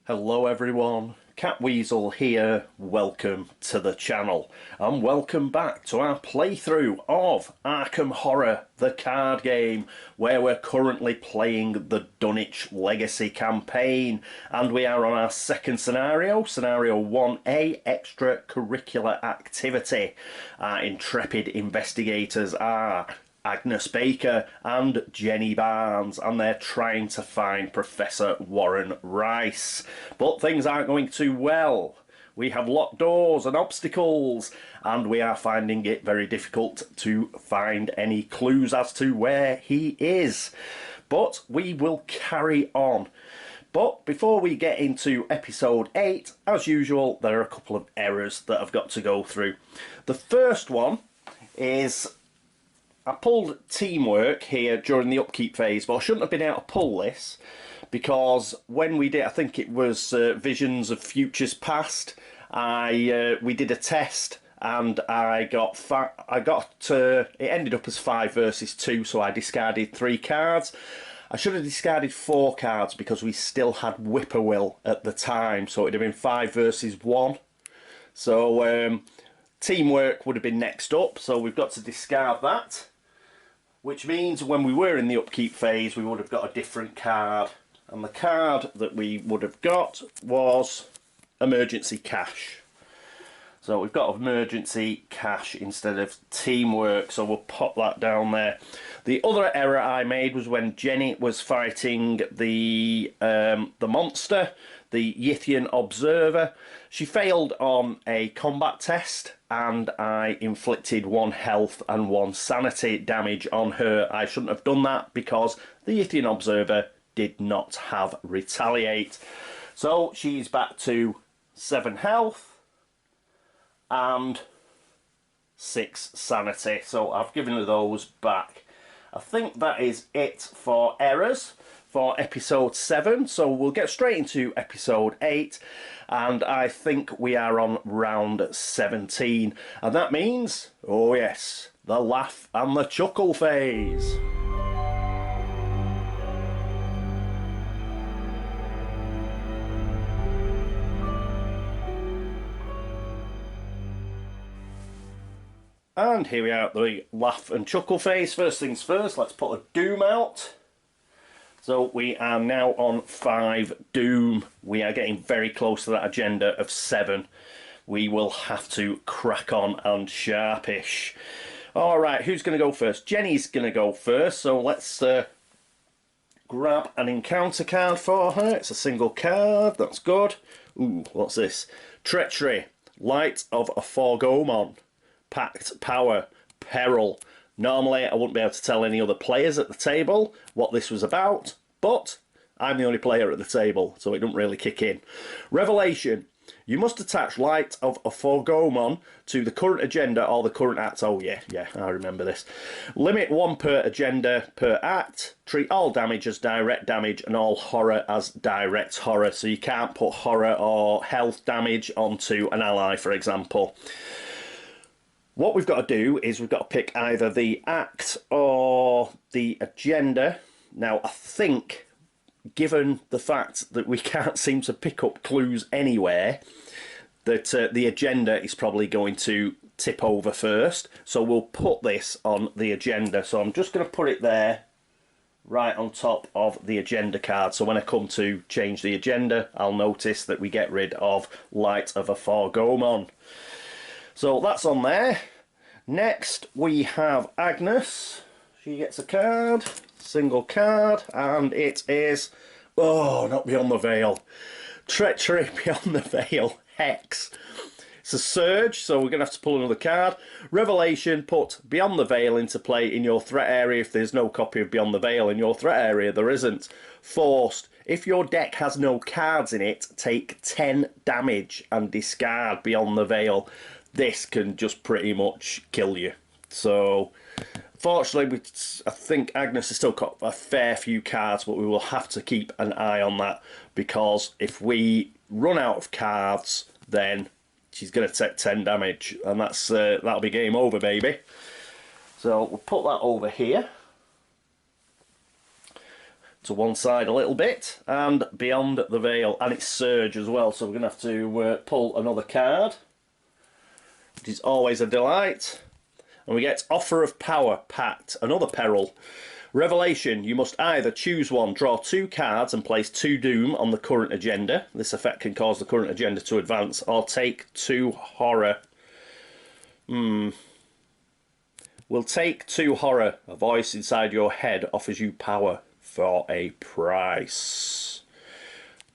Hello everyone, Cat Weasel here, welcome to the channel and welcome back to our playthrough of Arkham Horror, the card game, where we're currently playing the Dunwich Legacy campaign, and we are on our second scenario, scenario 1A, extracurricular activity. Our intrepid investigators are Agnes Baker and Jenny Barnes, and they're trying to find Professor Warren Rice. But things aren't going too well. We have locked doors and obstacles, and we are finding it very difficult to find any clues as to where he is. But we will carry on. But before we get into episode 8, as usual, there are a couple of errors that I've got to go through. The first one is I pulled teamwork here during the upkeep phase, but I shouldn't have been able to pull this because when we did, I think it was Visions of Futures Past, we did a test and it ended up as 5 versus 2, so I discarded 3 cards. I should have discarded 4 cards because we still had Whippoorwill at the time, so it would have been 5 versus 1. So teamwork would have been next up, so we've got to discard that. Which means when we were in the upkeep phase, we would have got a different card. And the card that we would have got was Emergency Cash. So we've got Emergency Cash instead of Teamwork, so we'll pop that down there. The other error I made was when Jenny was fighting the monster, the Yithian Observer. She failed on a combat test, and I inflicted 1 health and 1 sanity damage on her. I shouldn't have done that because the Yithian Observer did not have retaliate. So she's back to 7 health and 6 sanity. So I've given her those back. I think that is it for errors for episode 7, so we'll get straight into episode 8, and I think we are on round 17, and that means, oh yes, the laugh and the chuckle phase. And here we are at the laugh and chuckle phase. First things first, let's put a doom out. So we are now on 5 doom. We are getting very close to that agenda of 7. We will have to crack on and sharpish. Alright, who's going to go first? Jenny's going to go first, so let's grab an encounter card for her. It's a single card, that's good. Ooh, what's this? Treachery, Light of a Foregomon, Pact Power, Peril. Normally, I wouldn't be able to tell any other players at the table what this was about, but I'm the only player at the table, so it doesn't really kick in. Revelation. You must attach Light of a Foregomon to the current agenda or the current act. Oh, yeah, I remember this. Limit 1 per agenda per act. Treat all damage as direct damage and all horror as direct horror. So you can't put horror or health damage onto an ally, for example. What we've got to do is we've got to pick either the act or the agenda. Now, I think, given the fact that we can't seem to pick up clues anywhere, that the agenda is probably going to tip over first. So we'll put this on the agenda. So I'm just going to put it there, right on top of the agenda card. So when I come to change the agenda, I'll notice that we get rid of Light of a Foregomon. So that's on there. Next we have Agnes. She gets a card, single card, and it is, oh, not Beyond the Veil. Treachery, Beyond the Veil, Hex. It's a surge, so we're going to have to pull another card. Revelation, put Beyond the Veil into play in your threat area if there's no copy of Beyond the Veil in your threat area. There isn't. Forced. If your deck has no cards in it, take 10 damage and discard Beyond the Veil. This can just pretty much kill you. So, fortunately, I think Agnes has still got a fair few cards, but we will have to keep an eye on that, because if we run out of cards, then she's going to take 10 damage, and that'll be game over, baby. So we'll put that over here. to one side a little bit, and beyond the veil, and it's surge as well, so we're going to have to pull another card. It is always a delight. And we get Offer of Power, Pact, another peril. Revelation, you must either choose one, draw 2 cards and place 2 doom on the current agenda. This effect can cause the current agenda to advance, or take 2 horror. We'll take 2 horror. A voice inside your head offers you power for a price.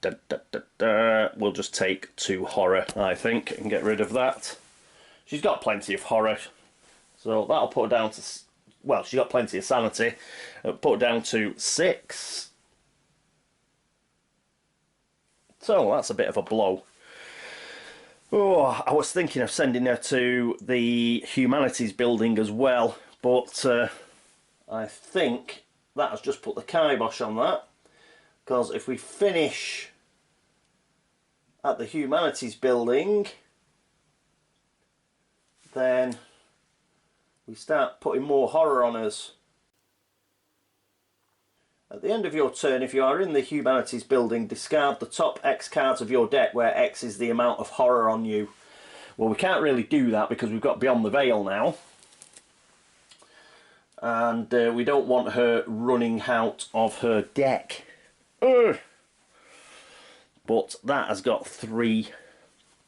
Da, da, da, da. We'll just take 2 horror, I think, and get rid of that. She's got plenty of horror, so that'll put her down to... Well, she's got plenty of sanity. Put her down to 6. So that's a bit of a blow. Oh, I was thinking of sending her to the humanities building as well, but I think that has just put the kibosh on that, because if we finish at the humanities building, then we start putting more horror on us. At the end of your turn, if you are in the humanities building, discard the top X cards of your deck, where X is the amount of horror on you. Well, we can't really do that because we've got Beyond the Veil now. And we don't want her running out of her deck. Ugh. But that has got 3.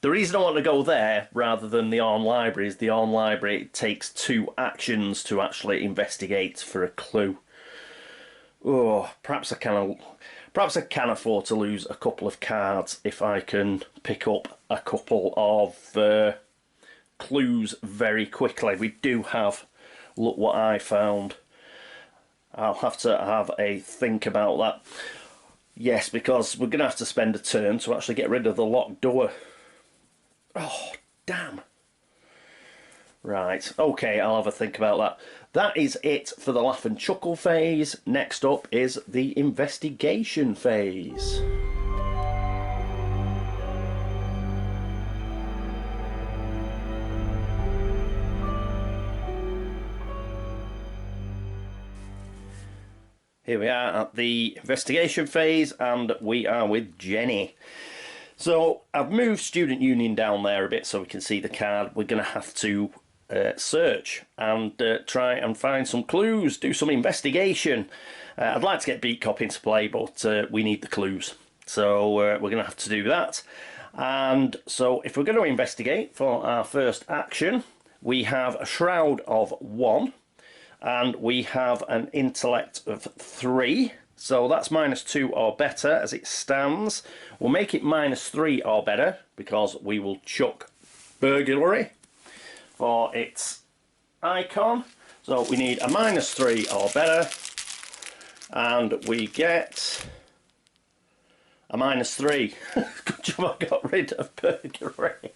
The reason I want to go there rather than the Arm Library is the Arm Library takes 2 actions to actually investigate for a clue. Oh, perhaps I can afford to lose a couple of cards if I can pick up a couple of clues very quickly. We do have, look what I found. I'll have to have a think about that. Yes, because we're going to have to spend a turn to actually get rid of the locked door. Oh, damn. Right, okay, I'll have a think about that. That is it for the laugh and chuckle phase. Next up is the investigation phase. Here we are at the investigation phase, and we are with Jenny. So I've moved Student Union down there a bit so we can see the card. We're going to have to search and try and find some clues, do some investigation. I'd like to get Beat Cop into play, but we need the clues. So we're going to have to do that. And so if we're going to investigate for our first action, we have a Shroud of 1, and we have an Intellect of 3. So that's -2 or better as it stands. We'll make it -3 or better because we will chuck burglary for its icon. So we need a -3 or better, and we get a -3. Good job I got rid of burglary.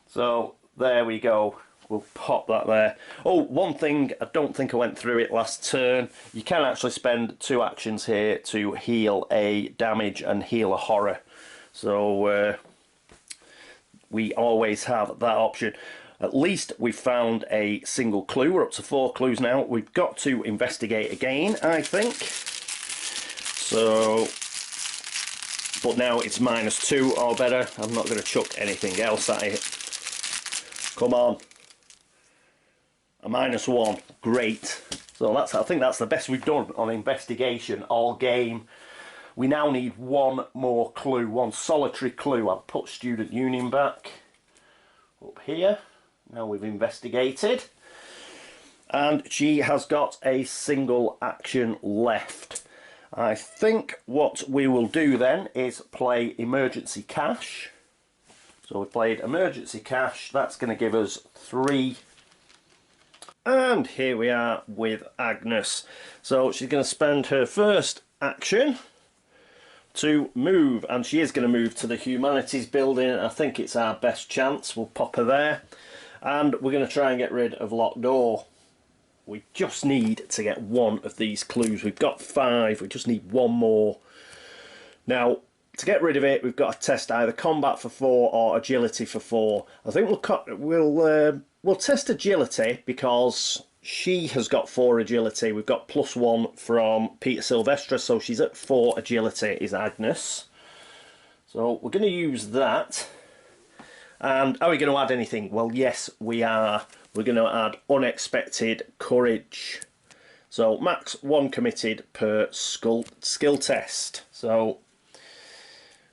So there we go. We'll pop that there. Oh, one thing, I don't think I went through it last turn. You can actually spend 2 actions here to heal a damage and heal a horror. So we always have that option. At least we've found a single clue. We're up to 4 clues now. We've got to investigate again, I think. So, but now it's -2 or better. I'm not going to chuck anything else at it. Come on. A -1, great. So that's, I think that's the best we've done on investigation all game. We now need 1 more clue, 1 solitary clue. I'll put Student Union back up here. Now we've investigated, and she has got a single action left. I think what we will do then is play Emergency Cash. So we played Emergency Cash. That's going to give us 3. And here we are with Agnes. So she's going to spend her first action to move, and she is going to move to the humanities building. I think it's our best chance. We'll pop her there, and we're going to try and get rid of locked door. We just need to get 1 of these clues. We've got 5, we just need 1 more. Now, to get rid of it, we've got to test either combat for 4 or agility for 4. I think we'll test agility because She has got 4 agility. We've got +1 from Peter Silvestre, so she's at 4 agility, is Agnes. So we're going to use that. And are we going to add anything? Well, yes, we are. We're going to add unexpected courage. So max 1 committed per skill test. So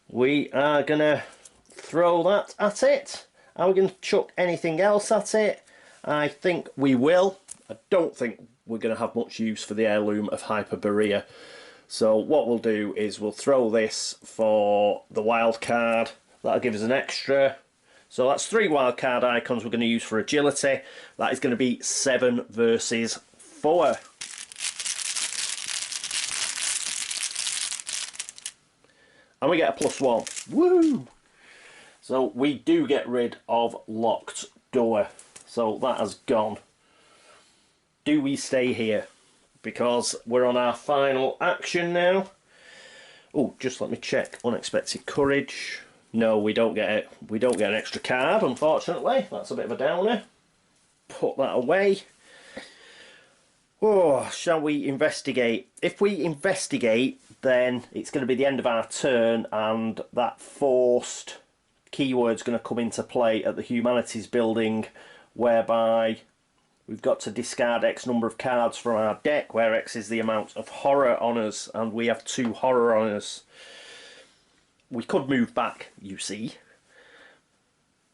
we are going to throw that at it. Are we going to chuck anything else at it? I think we will. I don't think we're going to have much use for the heirloom of Hyperborea. So what we'll do is we'll throw this for the wild card. That'll give us an extra. So that's 3 wild card icons we're going to use for agility. That is going to be 7 versus 4. And we get a +1. Woo! So we do get rid of locked door. So that has gone. Do we stay here? Because we're on our final action now. Oh, just let me check. Unexpected courage. No, we don't get it. We don't get an extra card, unfortunately. That's a bit of a downer. Put that away. Oh, shall we investigate? If we investigate, then it's going to be the end of our turn, and that forced keyword's going to come into play at the humanities building, whereby we've got to discard X number of cards from our deck, where X is the amount of horror on us, and we have 2 horror on us. We could move back, you see.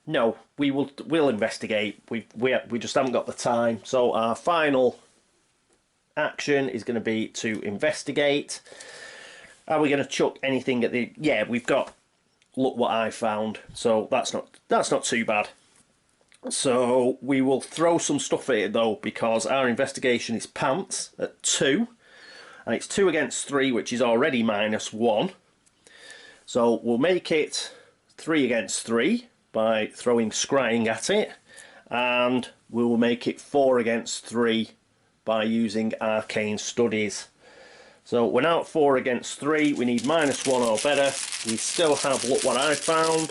No, we'll investigate. We just haven't got the time. So our final action is going to be to investigate. Are we going to chuck anything at the... Yeah, we've got... Look what I found. So that's not too bad. So we will throw some stuff at it though, because our investigation is pants at 2, and it's 2 against 3, which is already -1. So we'll make it 3 against 3 by throwing scrying at it, and we will make it 4 against 3 by using arcane studies. So we're now at 4 against 3. We need -1 or better. We still have look what I found.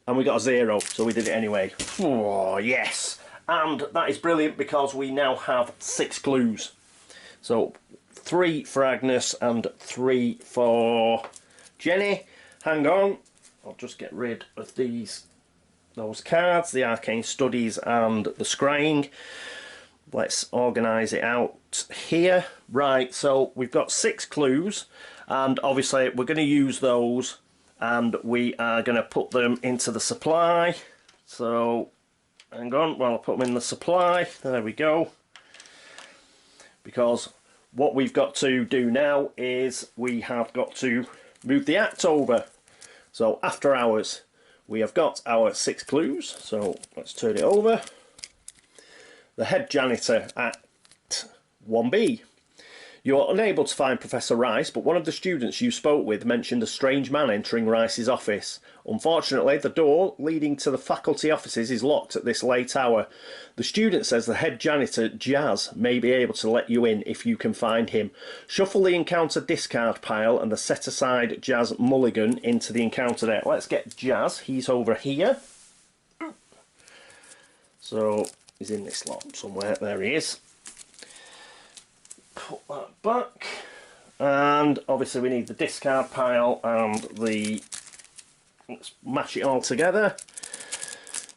And we got a 0, so we did it anyway. Oh, yes! And that is brilliant because we now have 6 clues. So 3 for Agnes and 3 for Jenny. Hang on, I'll just get rid of those cards, the arcane studies and the scrying. Let's organise it out here. Right, so we've got 6 clues, and obviously we're going to use those, and we are going to put them into the supply. So hang on while I put them in the supply. There we go. Because what we've got to do now is we have got to move the act over. So after hours, we have got our 6 clues. So let's turn it over. The head janitor, Act 1B. You are unable to find Professor Rice, but one of the students you spoke with mentioned a strange man entering Rice's office. Unfortunately, the door leading to the faculty offices is locked at this late hour. The student says the head janitor, Jazz, may be able to let you in if you can find him. Shuffle the encounter discard pile and the set-aside Jazz mulligan into the encounter deck. Let's get Jazz. He's over here. So he's in this lot somewhere. There he is. Put that back, and obviously we need the discard pile and the... Let's mash it all together.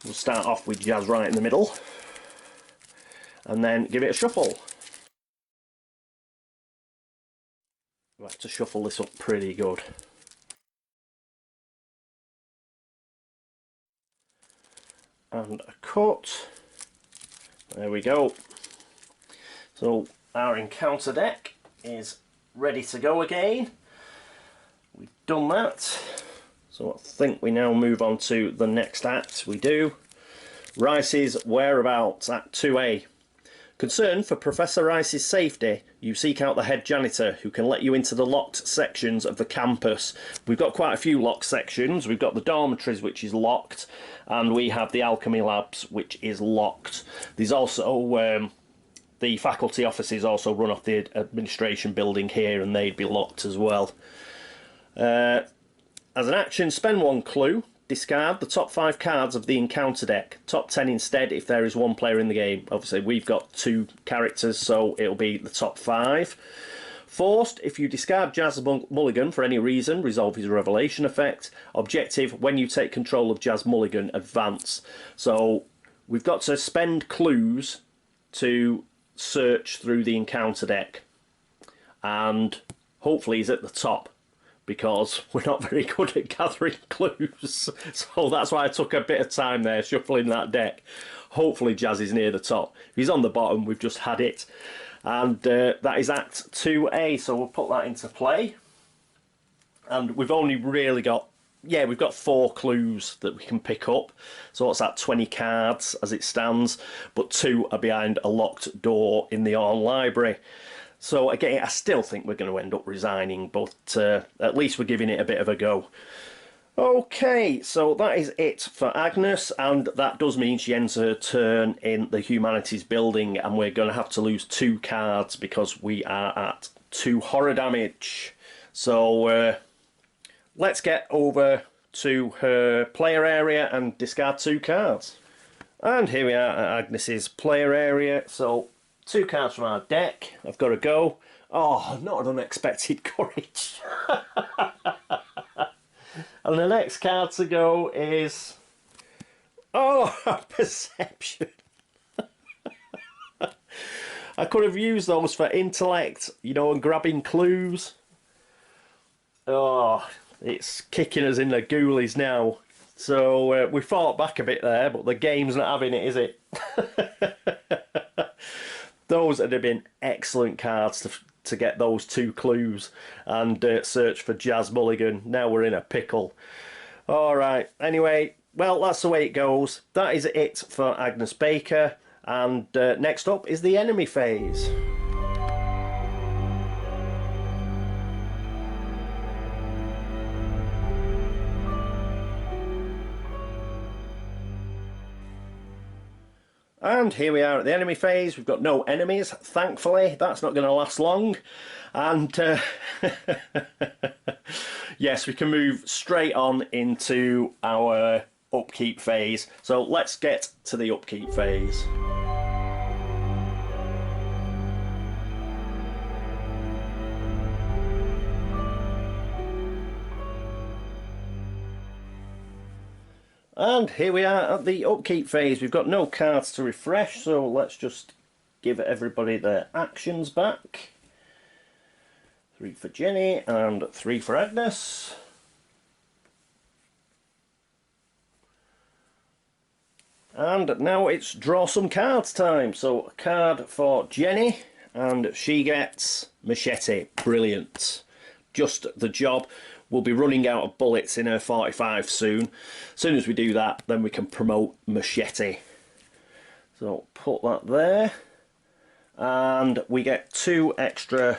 We'll start off with Jazz right in the middle, and then give it a shuffle. We'll have to shuffle this up pretty good. And a cut. There we go. So our encounter deck is ready to go again. We've done that. So I think we now move on to the next act. We do. Rice's whereabouts, Act 2A. Concerned for Professor Rice's safety, you seek out the head janitor who can let you into the locked sections of the campus. We've got quite a few locked sections. We've got the dormitories, which is locked, and we have the alchemy labs, which is locked. There's also the faculty offices also run off the administration building here, and they'd be locked as well. As an action, spend 1 clue, discard the top 5 cards of the encounter deck. Top 10 instead if there is one player in the game. Obviously we've got 2 characters, so it'll be the top 5. Forced, if you discard Jazz Mulligan for any reason, resolve his revelation effect. Objective, when you take control of Jazz Mulligan, advance. So we've got to spend clues to search through the encounter deck. And hopefully he's at the top, because we're not very good at gathering clues. So that's why I took a bit of time there shuffling that deck. Hopefully Jazz is near the top. If he's on the bottom, we've just had it. And that is Act 2A, so we'll put that into play. And we've only really got, yeah, we've got 4 clues that we can pick up. So what's that, 20 cards as it stands, but 2 are behind a locked door in the Orn Library. So again, I still think we're going to end up resigning, but at least we're giving it a bit of a go. Okay, so that is it for Agnes, and that does mean she ends her turn in the Humanities building, and we're going to have to lose 2 cards because we are at 2 horror damage. So let's get over to her player area and discard 2 cards. And here we are at Agnes's player area, so 2 cards from our deck. I've got to go. Oh, not an unexpected courage. And the next card to go is, oh, perception. I could have used those for intellect, you know, and grabbing clues. Oh, it's kicking us in the ghoulies now. So we fought back a bit there, but the game's not having it, is it? Those would have been excellent cards to get those 2 clues and search for Jazz Mulligan. Now we're in a pickle. Alright, anyway, well, that's the way it goes. That is it for Agnes Baker, and next up is the enemy phase. And here we are at the enemy phase. We've got no enemies, thankfully. That's not going to last long. And yes, we can move straight on into our upkeep phase. So let's get to the upkeep phase. And here we are at the upkeep phase. We've got no cards to refresh, so let's just give everybody their actions back. 3 for Jenny and 3 for Agnes. And now it's draw some cards time. So a card for Jenny, and she gets Machete. Brilliant. Just the job. We'll be running out of bullets in her 45 soon. As soon as we do that, then we can promote Machete. So put that there. And we get 2 extra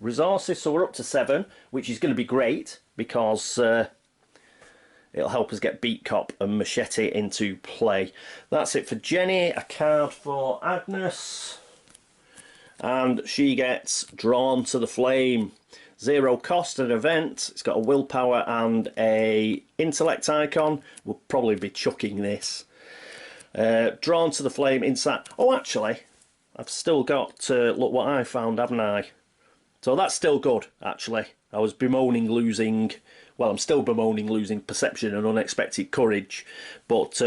resources, so we're up to 7, which is going to be great because it'll help us get Beat Cop and Machete into play. That's it for Jenny. A card for Agnes. And she gets Drawn to the Flame. 0 cost, an event. It's got a willpower and a intellect icon. We'll probably be chucking this. Drawn to the Flame inside. Oh, actually, I've still got, look what I found, haven't I? So that's still good, actually. I was bemoaning losing, well, I'm still bemoaning losing Perception and Unexpected Courage, but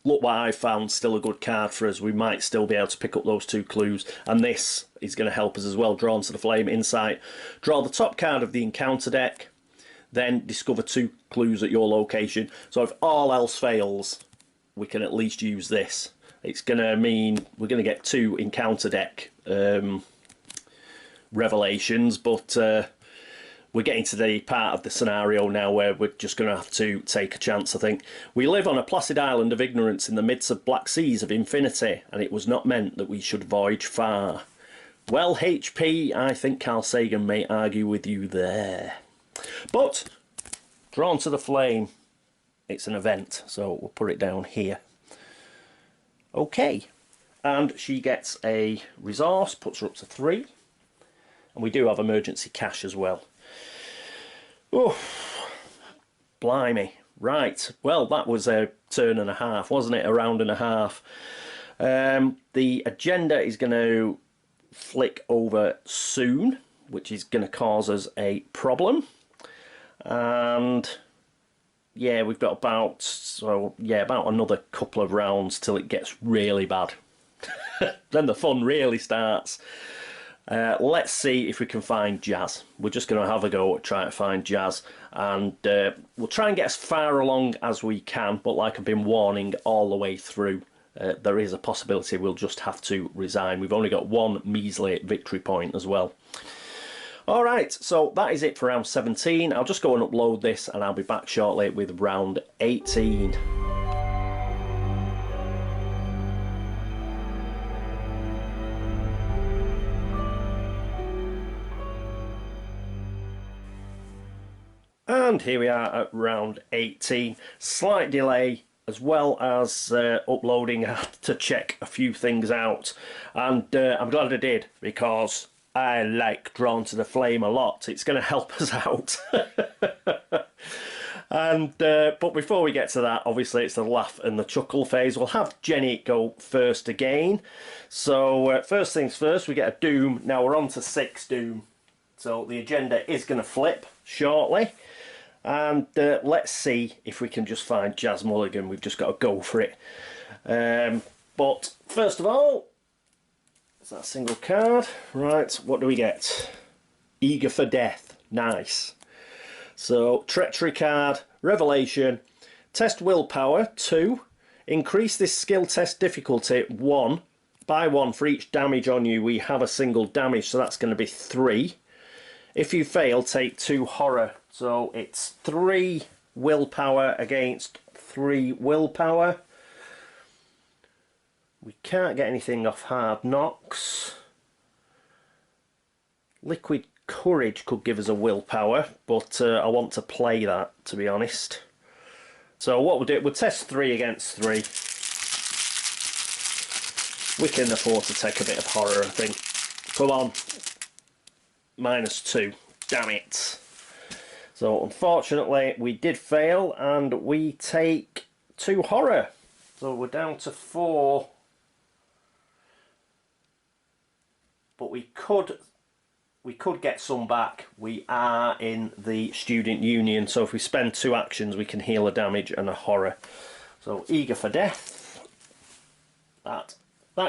look what I found, still a good card for us. We might still be able to pick up those 2 clues, and this is going to help us as well. Drawn to the Flame, Insight. Draw the top card of the encounter deck, then discover 2 clues at your location. So if all else fails, we can at least use this. It's going to mean we're going to get 2 encounter deck revelations, but we're getting to the part of the scenario now where we're just going to have to take a chance, I think. We live on a placid island of ignorance in the midst of black seas of infinity, and it was not meant that we should voyage far. Well, HP, I think Carl Sagan may argue with you there. But, Drawn to the Flame, it's an event, so we'll put it down here. Okay, and she gets a resource, puts her up to 3. And we do have emergency cash as well. Oh, blimey. Right, well, that was a turn and a half, wasn't it? A round and a half. The agenda is going to flick over soon, which is going to cause us a problem. And yeah, we've got about another couple of rounds till it gets really bad. Then the fun really starts. Let's see if we can find Jazz. We're just going to have a go at trying to find Jazz, and we'll try and get as far along as we can, but like I've been warning all the way through, there is a possibility we'll just have to resign. We've only got one measly victory point as well. Alright, so that is it for round 17. I'll just go and upload this and I'll be back shortly with round 18. And here we are at round 18. Slight delay, as well as uploading. I had to check a few things out, and I'm glad I did, because I like Drawn to the Flame a lot. It's going to help us out. And but before we get to that, obviously it's the laugh and the chuckle phase. We'll have Jenny go first again. So first things first, we get a doom. Now we're on to 6 doom, so the agenda is going to flip shortly. And let's see if we can just find Jazz Mulligan. We've just got to go for it. But first of all, is that a single card? Right, what do we get? Eager for Death. Nice. So, Treachery card, Revelation, Test Willpower, 2. Increase this skill test difficulty, 1. By 1 for each damage on you. We have a single damage, so that's going to be 3. If you fail, take 2 horror. So it's 3 willpower against 3 willpower. We can't get anything off Hard Knocks. Liquid Courage could give us a willpower, but I want to play that, to be honest. So what we'll do, we'll test 3 against 3. We can afford to take a bit of horror, I think. Come on. -2. Damn it. So unfortunately we did fail, and we take 2 horror. So we're down to 4. But we could get some back. We are in the student union, so if we spend 2 actions we can heal a damage and a horror. So Eager for Death. That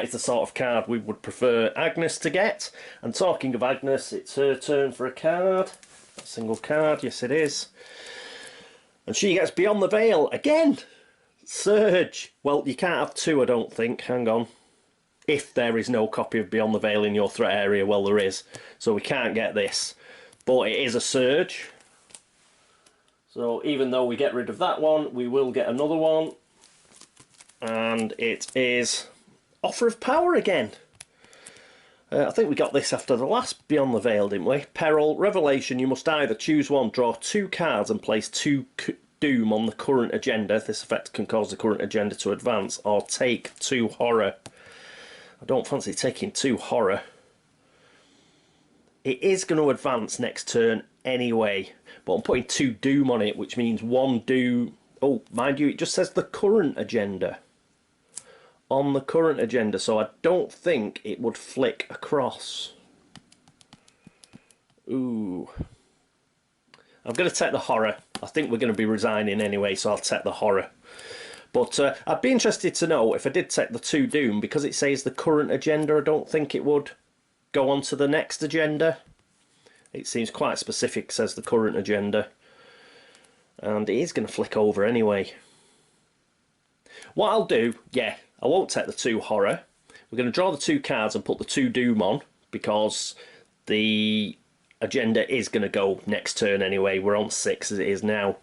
is the sort of card we would prefer Agnes to get. And talking of Agnes, it's her turn for a card. A single card, yes it is. And she gets Beyond the Veil again. Surge. Well, you can't have 2, I don't think. Hang on. If there is no copy of Beyond the Veil in your threat area, well, there is. So we can't get this. But it is a Surge. So even though we get rid of that one, we will get another one. And it is Offer of Power again. I think we got this after the last Beyond the Veil, didn't we? Peril, Revelation, you must either choose one, draw 2 cards and place 2 doom on the current agenda. This effect can cause the current agenda to advance, or take 2 horror. I don't fancy taking 2 horror. It is going to advance next turn anyway, but I'm putting 2 doom on it, which means 1 doom. Oh, mind you, it just says the current agenda. On the current agenda, so I don't think it would flick across. Ooh. I'm going to take the horror. I think we're going to be resigning anyway, so I'll take the horror. But I'd be interested to know if I did take the 2 doom, because it says the current agenda, I don't think it would go on to the next agenda. It seems quite specific, says the current agenda. And it is going to flick over anyway. What I'll do, yeah, I won't take the 2 horror. We're going to draw the 2 cards and put the 2 doom on, because the agenda is going to go next turn anyway. We're on 6 as it is now.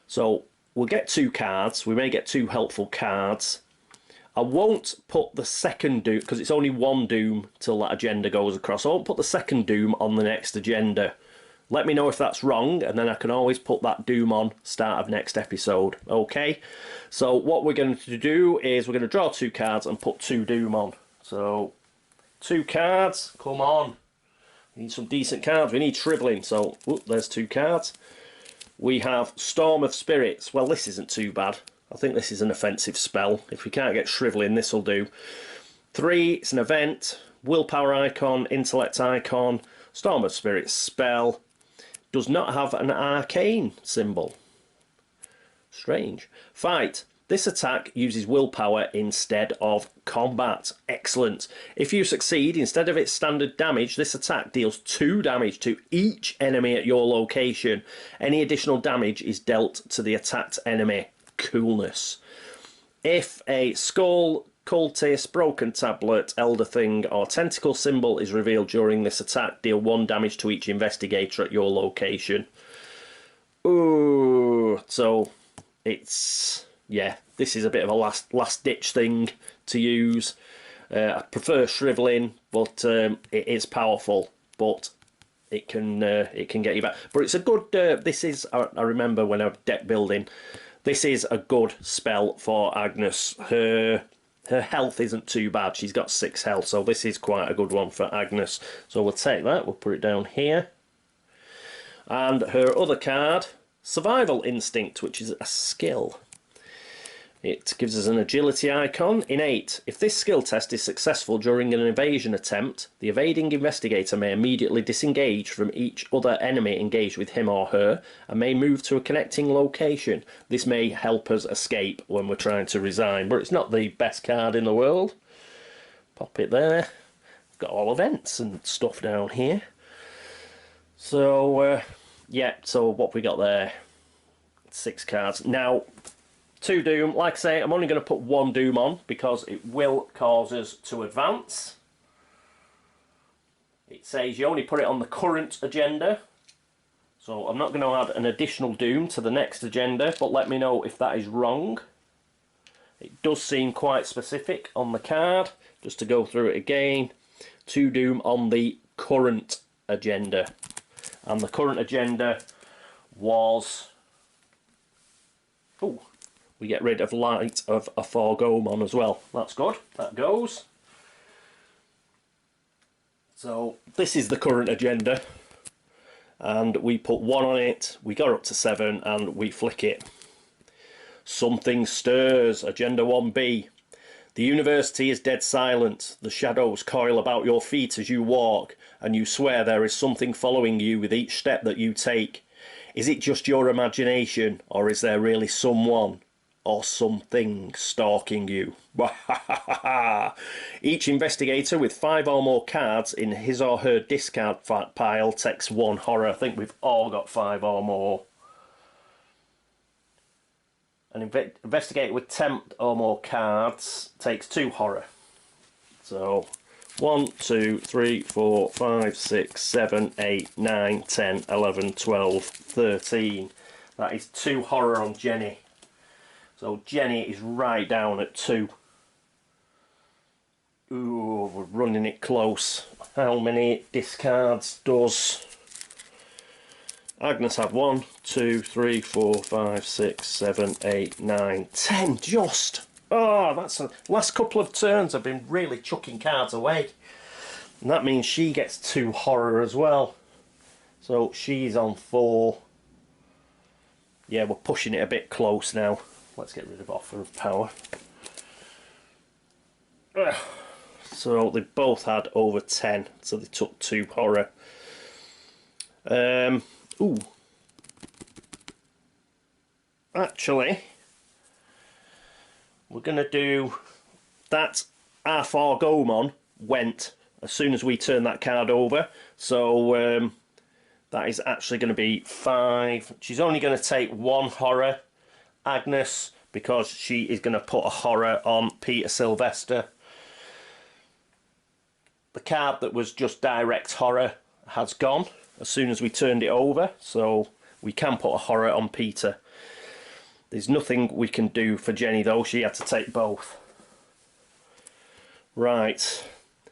So we'll get 2 cards. We may get 2 helpful cards. I won't put the second doom, because it's only 1 doom till that agenda goes across. I won't put the second doom on the next agenda. Let me know if that's wrong, and then I can always put that doom on start of next episode. Okay, so what we're going to do is we're going to draw 2 cards and put 2 doom on. So 2 cards, come on. We need some decent cards. We need shriveling. So there's 2 cards. We have Storm of Spirits. Well, this isn't too bad. I think this is an offensive spell. If we can't get Shriveling, this will do. 3, it's an event. Willpower icon, intellect icon. Storm of Spirits spell. Does not have an arcane symbol. Strange. Fight. This attack uses willpower instead of combat. Excellent. If you succeed, instead of its standard damage, this attack deals 2 damage to each enemy at your location. Any additional damage is dealt to the attacked enemy. Coolness. If a skull, cultist, broken tablet, elder thing, or tentacle symbol is revealed during this attack, deal 1 damage to each investigator at your location. Ooh, so it's... yeah, this is a bit of a last ditch thing to use. I prefer Shriveling, but it is powerful. But it can get you back. But it's a good. This is. I remember when I was deck building. This is a good spell for Agnes. Her health isn't too bad. She's got 6 health, so this is quite a good one for Agnes. So we'll take that. We'll put it down here. And her other card, Survival Instinct, which is a skill. It gives us an agility icon. Innate. If this skill test is successful during an evasion attempt, the evading investigator may immediately disengage from each other enemy engaged with him or her and may move to a connecting location. This may help us escape when we're trying to resign, but it's not the best card in the world. Pop it there. Got all events and stuff down here. So, yeah, so what we got there? 6 cards. Now, 2 Doom. Like I say, I'm only going to put 1 Doom on because it will cause us to advance. It says you only put it on the current agenda. So I'm not going to add an additional Doom to the next agenda, but let me know if that is wrong. It does seem quite specific on the card. Just to go through it again. 2 Doom on the current agenda. And the current agenda was... oh, we get rid of Light of a Forgomon as well. That's good. That goes. So this is the current agenda. And we put 1 on it. We got up to 7 and we flick it. Something stirs. Agenda 1B. The university is dead silent. The shadows coil about your feet as you walk, and you swear there is something following you with each step that you take. Is it just your imagination, or is there really someone or something stalking you? Each investigator with 5 or more cards in his or her discard pile takes 1 horror. I think we've all got 5 or more. An investigator with 10 or more cards takes 2 horror. So 1, 2, 3, 4, 5, 6, 7, 8, 9, 10, 11, 12, 13. That is 2 horror on Jenny. So Jenny is right down at 2. Ooh, we're running it close. How many discards does Agnes have? 1, 2, 3, 4, 5, 6, 7, 8, 9, 10. Just. Oh, that's the last couple of turns I've been really chucking cards away. And that means she gets 2 horror as well. So she's on 4. Yeah, we're pushing it a bit close now. Let's get rid of Offer of Power. So they both had over 10, so they took 2 horror. Ooh. Actually, we're going to do that. Our Forgomon went as soon as we turn that card over. So that is actually going to be 5. She's only going to take 1 horror, Agnes, because she is going to put a horror on Peter Sylvester. The card that was just direct horror has gone as soon as we turned it over, so we can put a horror on Peter. There's nothing we can do for Jenny though, she had to take both. Right,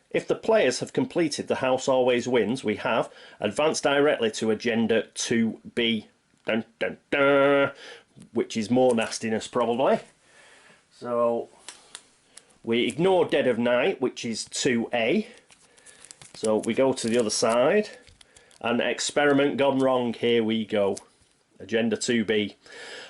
if the players have completed the House Always Wins, we have advanced directly to Agenda 2B, dun, dun, dun, which is more nastiness probably. So we ignore Dead of Night, which is 2A. So we go to the other side, and experiment gone wrong, here we go. Agenda 2B.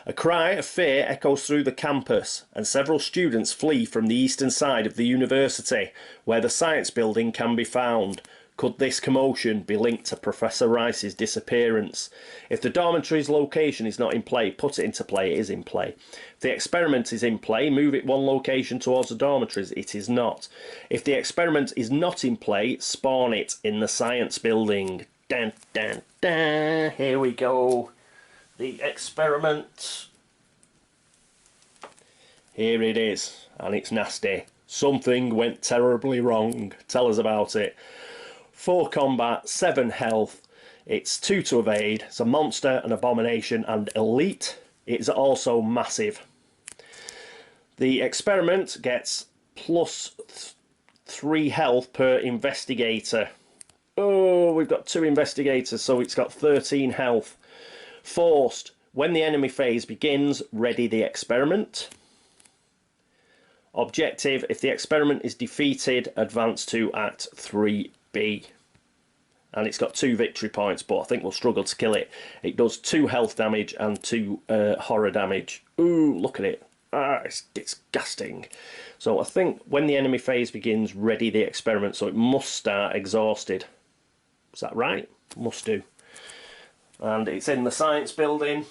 A cry of fear echoes through the campus, and several students flee from the eastern side of the university, where the science building can be found. Could this commotion be linked to Professor Rice's disappearance? If the dormitory's location is not in play, put it into play. It is in play. If the experiment is in play, move it one location towards the dormitories. It is not. If the experiment is not in play, spawn it in the science building. Dun, dun, dun. Here we go. The experiment. Here it is, and it's nasty. Something went terribly wrong. Tell us about it. 4 combat, 7 health. It's 2 to evade. It's a monster, an abomination, and elite. It's also massive. The experiment gets plus 3 health per investigator. Oh, we've got 2 investigators, so it's got 13 health. Forced. When the enemy phase begins, ready the experiment. Objective. If the experiment is defeated, advance to Act 3B. And it's got 2 victory points, but I think we'll struggle to kill it. It does 2 health damage and 2 horror damage. Ooh, look at it. Ah, it's disgusting. So I think when the enemy phase begins, ready the experiment. So it must start exhausted. Is that right? Must do. And it's in the science building,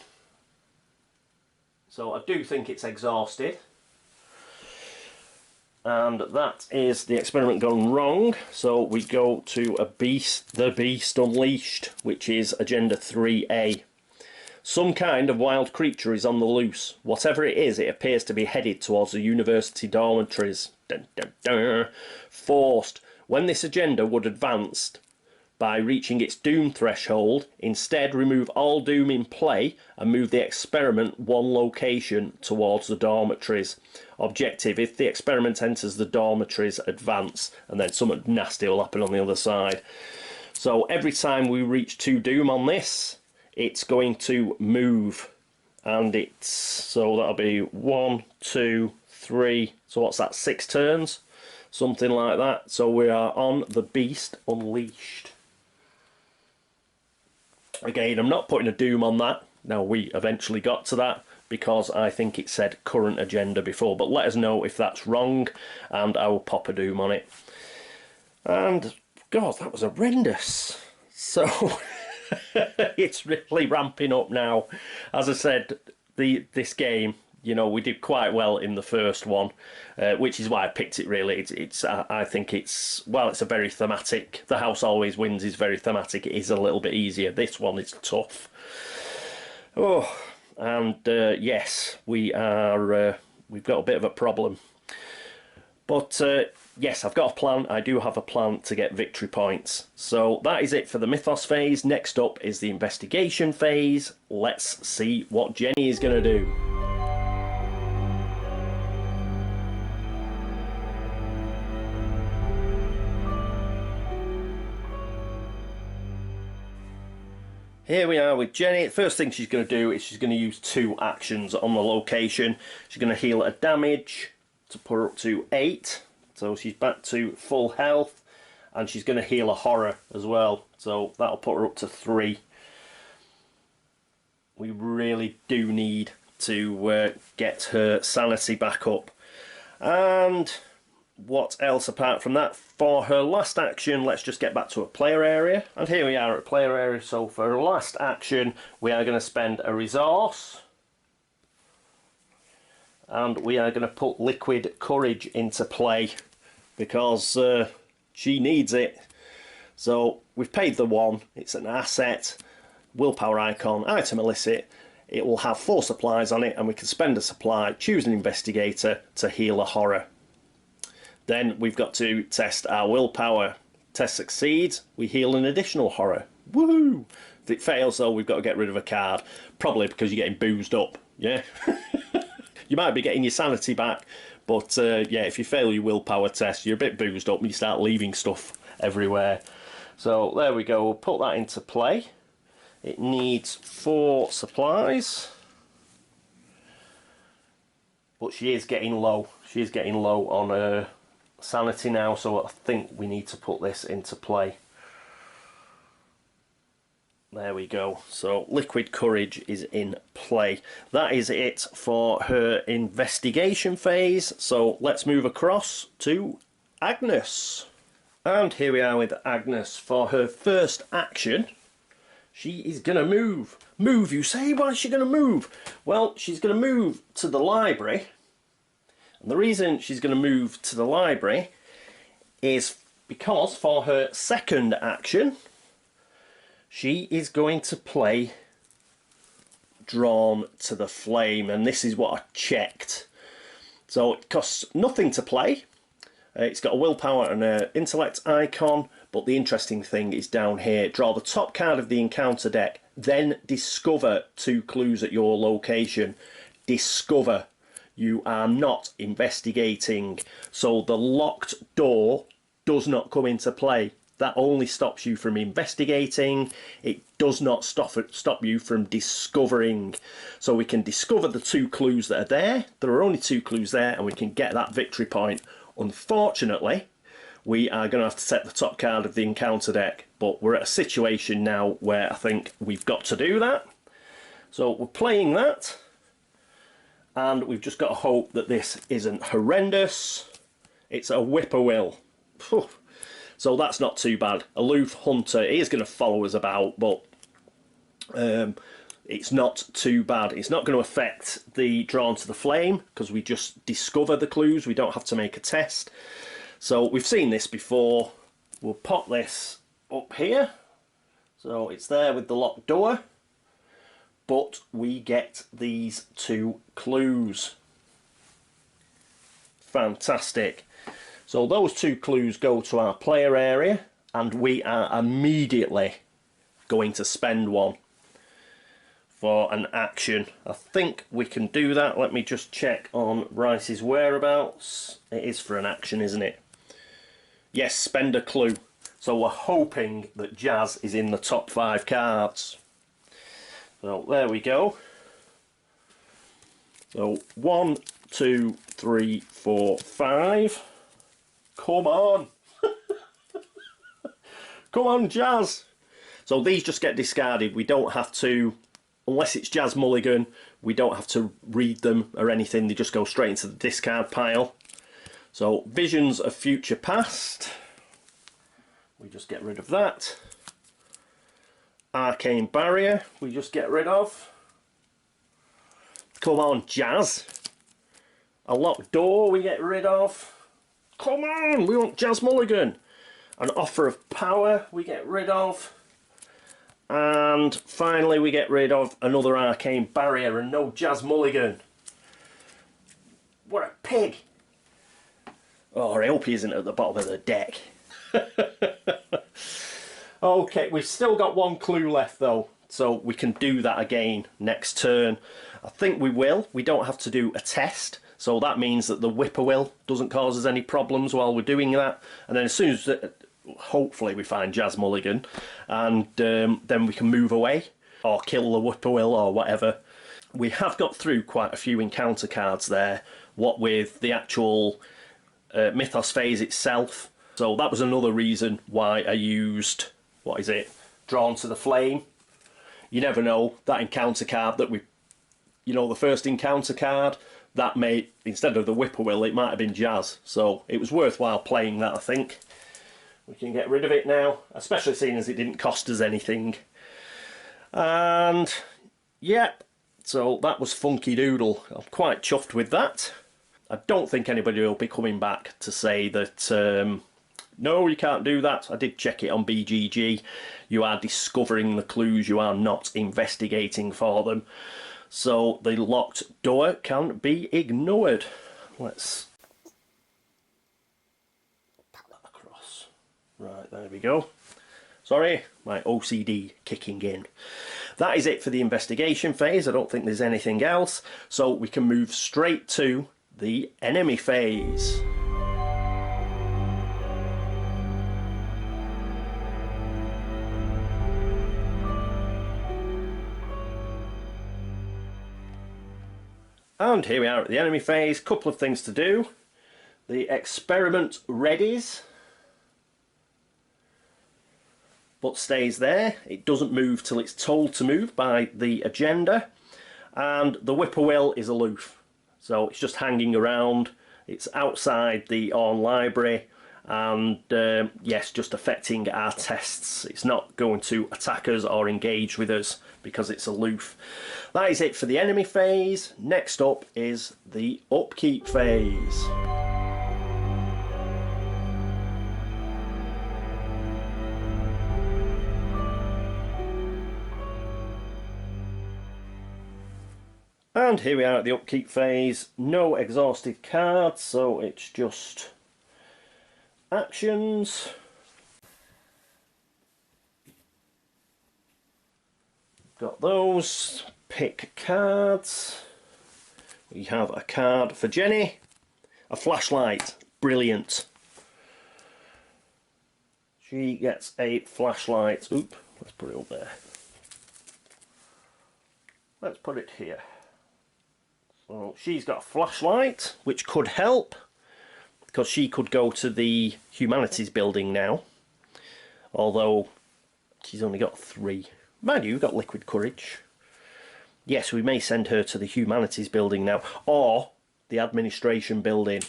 so I do think it's exhausted. And that is the experiment gone wrong. So we go to the Beast Unleashed, which is Agenda 3A. Some kind of wild creature is on the loose. Whatever it is, it appears to be headed towards the university dormitories. Dun, dun, dun. Forced. When this agenda would advance by reaching its doom threshold, instead remove all doom in play and move the experiment one location towards the dormitories. Objective. If the experiment enters the dormitories, advance, and then something nasty will happen on the other side. So every time we reach 2 doom on this, it's going to move, and so that'll be 1, 2, 3, so what's that, 6 turns? Something like that. So we are on the Beast Unleashed. Again, I'm not putting a doom on that. Now, we eventually got to that because I think it said current agenda before, but let us know if that's wrong and I will pop a doom on it. And God, that was horrendous. So it's really ramping up now. As I said, this game, you know, we did quite well in the first one, which is why I picked it. Really, I think it's a very thematic. The House Always Wins is very thematic. It is a little bit easier. This one is tough. Oh, and yes, we've got a bit of a problem. But yes, I've got a plan. I do have a plan to get victory points. So that is it for the Mythos phase. Next up is the investigation phase. Let's see what Jenny is going to do. Here we are with Jenny. The first thing she's going to do is she's going to use 2 actions on the location. She's going to heal a damage to put her up to 8. So she's back to full health. And she's going to heal a horror as well. So that'll put her up to 3. We really do need to get her sanity back up. And what else apart from that? For her last action, let's just get back to a player area. And here we are at player area. So for her last action, we are going to spend a resource. And we are going to put liquid courage into play because she needs it. So we've paid the 1. It's an asset. Willpower icon, item illicit. It will have 4 supplies on it, and we can spend a supply, choose an investigator to heal a horror. Then we've got to test our willpower. Test succeeds, we heal an additional horror. Woohoo! If it fails though, we've got to get rid of a card. Probably because you're getting boozed up, yeah? You might be getting your sanity back, but yeah, if you fail your willpower test, you're a bit boozed up and you start leaving stuff everywhere. So there we go, we'll put that into play. It needs 4 supplies. But she is getting low. She is getting low on her sanity now, so I think we need to put this into play. There we go. So liquid courage is in play. That is it for her investigation phase. So let's move across to Agnes. And here we are with Agnes. For her first action, she is going to move. Move, you say? Why is she going to move? Well, she's going to move to the library. And the reason she's going to move to the library is because for her second action, she is going to play Drawn to the Flame, and this is what I checked. So it costs nothing to play. It's got a willpower and an intellect icon, but the interesting thing is down here. Draw the top card of the encounter deck, then discover 2 clues at your location. Discover. You are not investigating. So the locked door does not come into play. That only stops you from investigating. It does not stop you from discovering. So we can discover the 2 clues that are there. There are only 2 clues there, and we can get that victory point. Unfortunately, we are going to have to set the top card of the encounter deck, but we're at a situation now where I think we've got to do that. So we're playing that, and we've just got to hope that this isn't horrendous. It's a whippoorwill. Phew. So that's not too bad. Aloof hunter is going to follow us about, but it's not too bad. It's not going to affect the Drawn to the Flame because we just discover the clues. We don't have to make a test. So we've seen this before. We'll pop this up here. So it's there with the locked door. But we get these 2 clues. Fantastic. So those 2 clues go to our player area, and we are immediately going to spend 1 for an action. I think we can do that. Let me just check on Rice's whereabouts. It is for an action, isn't it? Yes, spend a clue. So we're hoping that Jazz is in the top 5 cards. So there we go. So 1, 2, 3, 4, 5. Come on. Come on, Jazz. So these just get discarded. We don't have to, unless it's Jazz Mulligan, we don't have to read them or anything. They just go straight into the discard pile. So Visions of Future Past. We just get rid of that. Arcane Barrier. We just get rid of. Come on, Jazz. A Locked Door we get rid of. Come on, we want Jazz Mulligan. An Offer of Power we get rid of. And finally we get rid of another Arcane Barrier and no Jazz Mulligan. What a pig. Oh, I hope he isn't at the bottom of the deck. Okay, we've still got 1 clue left though, so we can do that again next turn. I think we will. We don't have to do a test. So that means that the whippoorwill doesn't cause us any problems while we're doing that. And then as soon as, hopefully, we find Jazz Mulligan, and then we can move away or kill the whippoorwill or whatever. We have got through quite a few encounter cards there, what with the actual Mythos phase itself. So that was another reason why I used, what is it, Drawn to the Flame. You never know, that encounter card that we, you know, the first encounter card, that may, instead of the whippoorwill, it might have been Jazz. So it was worthwhile playing that, I think. We can get rid of it now, especially seeing as it didn't cost us anything. And yep, so that was Funky Doodle. I'm quite chuffed with that. I don't think anybody will be coming back to say that no, you can't do that. I did check it on BGG. You are discovering the clues, you are not investigating for them. So the locked door can be ignored. Let's put that across. Right, there we go. Sorry, my OCD kicking in. That is it for the investigation phase. I don't think there's anything else. So we can move straight to the enemy phase. And here we are at the enemy phase. Couple of things to do. The experiment readies. but stays there. It doesn't move till it's told to move by the agenda. And the whippoorwill is aloof. So it's just hanging around. It's outside the Orne Library. And yes, just affecting our tests. It's not going to attack us or engage with us because it's aloof. That is it for the enemy phase. Next up is the upkeep phase. And here we are at the upkeep phase. No exhausted cards, so it's just actions. Got those. Pick cards. We have a card for Jenny. A flashlight. Brilliant. She gets a flashlight. Oop, let's put it up there. Let's put it here. So she's got a flashlight, which could help, because she could go to the humanities building now. Although she's only got 3. Mind you, you've got liquid courage. Yes, we may send her to the humanities building now, or the administration building.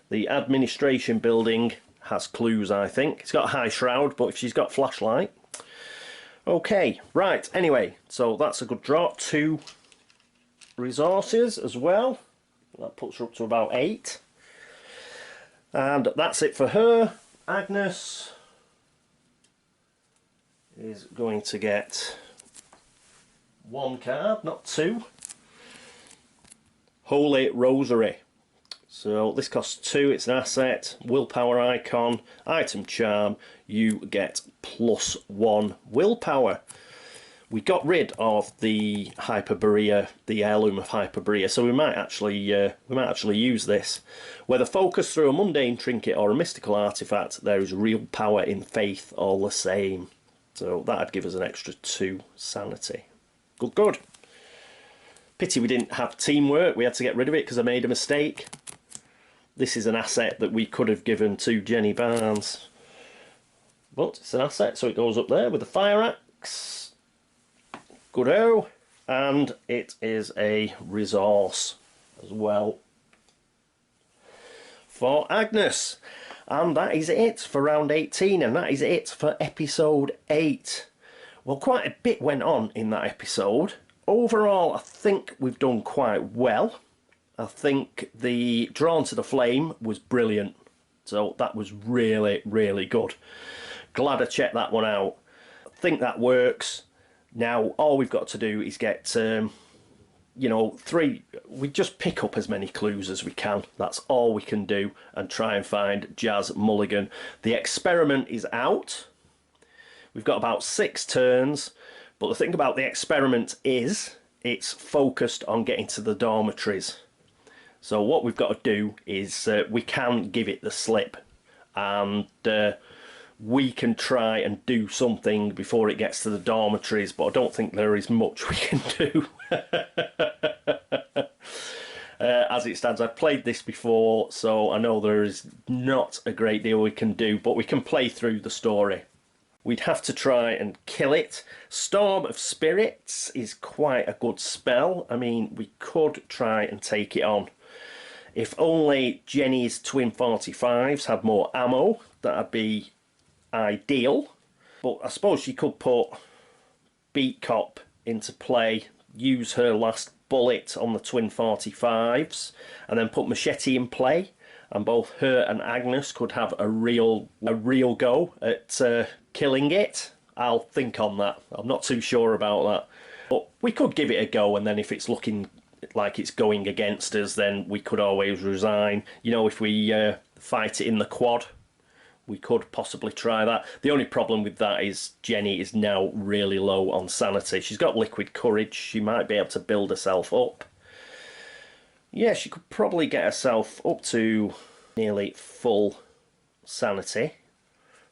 The administration building has clues, I think. It's got a high shroud, but if she's got flashlight. Okay, right, anyway, so that's a good draw. 2 resources as well. That puts her up to about 8. And that's it for her. Agnes is going to get 1 card, not 2. Holy Rosary. So this costs 2, it's an asset, willpower icon, item charm, you get +1 willpower. We got rid of the Hyperborea, the heirloom of Hyperborea, so we might actually use this. Whether focused through a mundane trinket or a mystical artifact, there is real power in faith all the same. So that'd give us an extra 2 sanity. Good, good. Pity we didn't have teamwork. We had to get rid of it because I made a mistake. This is an asset that we could have given to Jenny Barnes. But it's an asset, so it goes up there with the fire axe. Good-o. And it is a resource as well for Agnes. And that is it for round 18, and that is it for episode 8. Well, quite a bit went on in that episode. Overall, I think we've done quite well. I think the Drawn to the Flame was brilliant. So that was really, really good. Glad I checked that one out. I think that works. Now, all we've got to do is get, you know, 3... We just pick up as many clues as we can. That's all we can do. And try and find Jazz Mulligan. The experiment is out. We've got about 6 turns. But the thing about the experiment is it's focused on getting to the dormitories. So what we've got to do is we can give it the slip. And we can try and do something before it gets to the dormitories, but I don't think there is much we can do. As it stands, I've played this before, so I know there is not a great deal we can do, but we can play through the story. We'd have to try and kill it. Storm of Spirits is quite a good spell. I mean, we could try and take it on. If only Jenny's twin 45s had more ammo, that'd be ideal. But I suppose she could put Beat Cop into play, use her last bullet on the twin 45s, and then put Machete in play, and both her and Agnes could have a real go at killing it. I'll think on that. I'm not too sure about that. But we could give it a go, and then if it's looking like it's going against us, then we could always resign. You know, if we fight it in the quad, we could possibly try that. The only problem with that is Jenny is now really low on sanity. She's got liquid courage. She might be able to build herself up. Yeah, she could probably get herself up to nearly full sanity.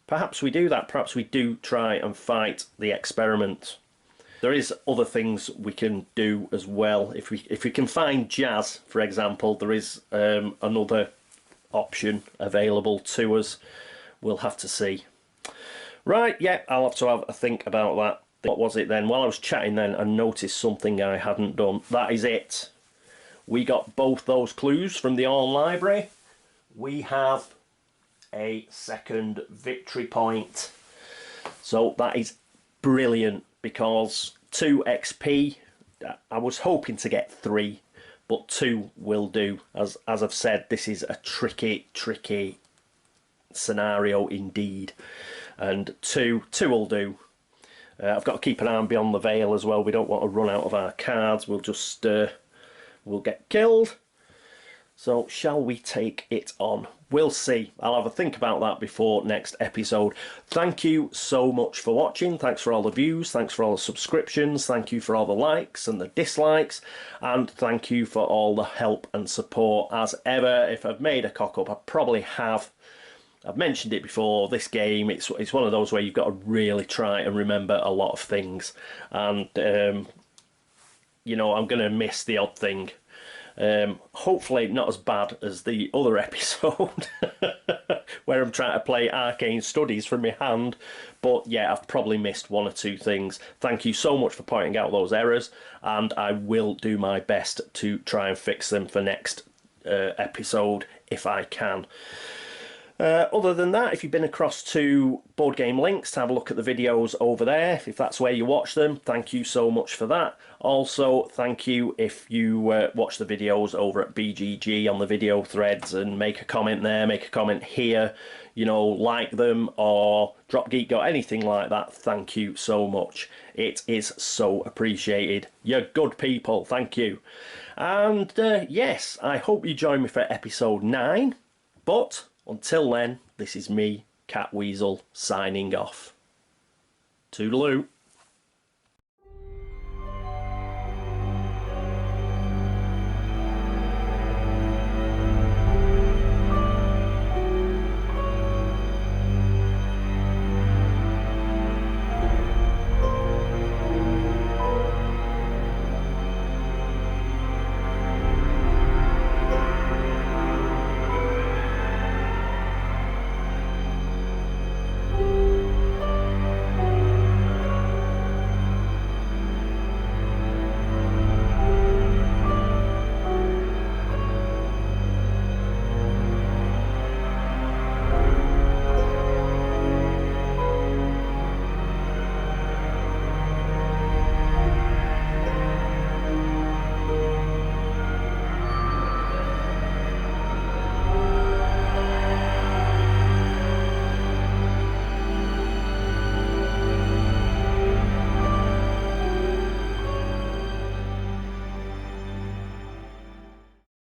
Perhaps we do that. Perhaps we do try and fight the experiment. There is other things we can do as well. If we can find Jazz, for example, there is another option available to us. We'll have to see. Right, yeah, I'll have to have a think about that. What was it then? While I was chatting then, I noticed something I hadn't done. That is it. We got both those clues from the All Library. We have a second victory point. So that is brilliant, because 2 XP, I was hoping to get 3, but 2 will do. As I've said, this is a tricky scenario indeed, and 2 will do. I've got to keep an eye on Beyond the Veil as well. We don't want to run out of our cards. We'll just we'll get killed. So shall we take it on? We'll see. I'll have a think about that before next episode. Thank you so much for watching. Thanks for all the views. Thanks for all the subscriptions. Thank you for all the likes and the dislikes. And thank you for all the help and support. As ever, if I've made a cock up, I probably have. I've mentioned it before, this game, it's one of those where you've got to really try and remember a lot of things. And, you know, I'm going to miss the odd thing. Hopefully not as bad as the other episode where I'm trying to play Arcane Studies from my hand, but yeah, I've probably missed 1 or 2 things. Thank you so much for pointing out those errors, and I will do my best to try and fix them for next episode if I can. Other than that, if you've been across to Board Game Links to have a look at the videos over there, if that's where you watch them, thank you so much for that. Also, thank you if you watch the videos over at BGG on the video threads and make a comment there, make a comment here, you know, like them or drop geek or anything like that. Thank you so much. It is so appreciated. You're good people. Thank you. And yes, I hope you join me for episode 9, but until then, this is me, Cat Weasel, signing off. Toodaloo.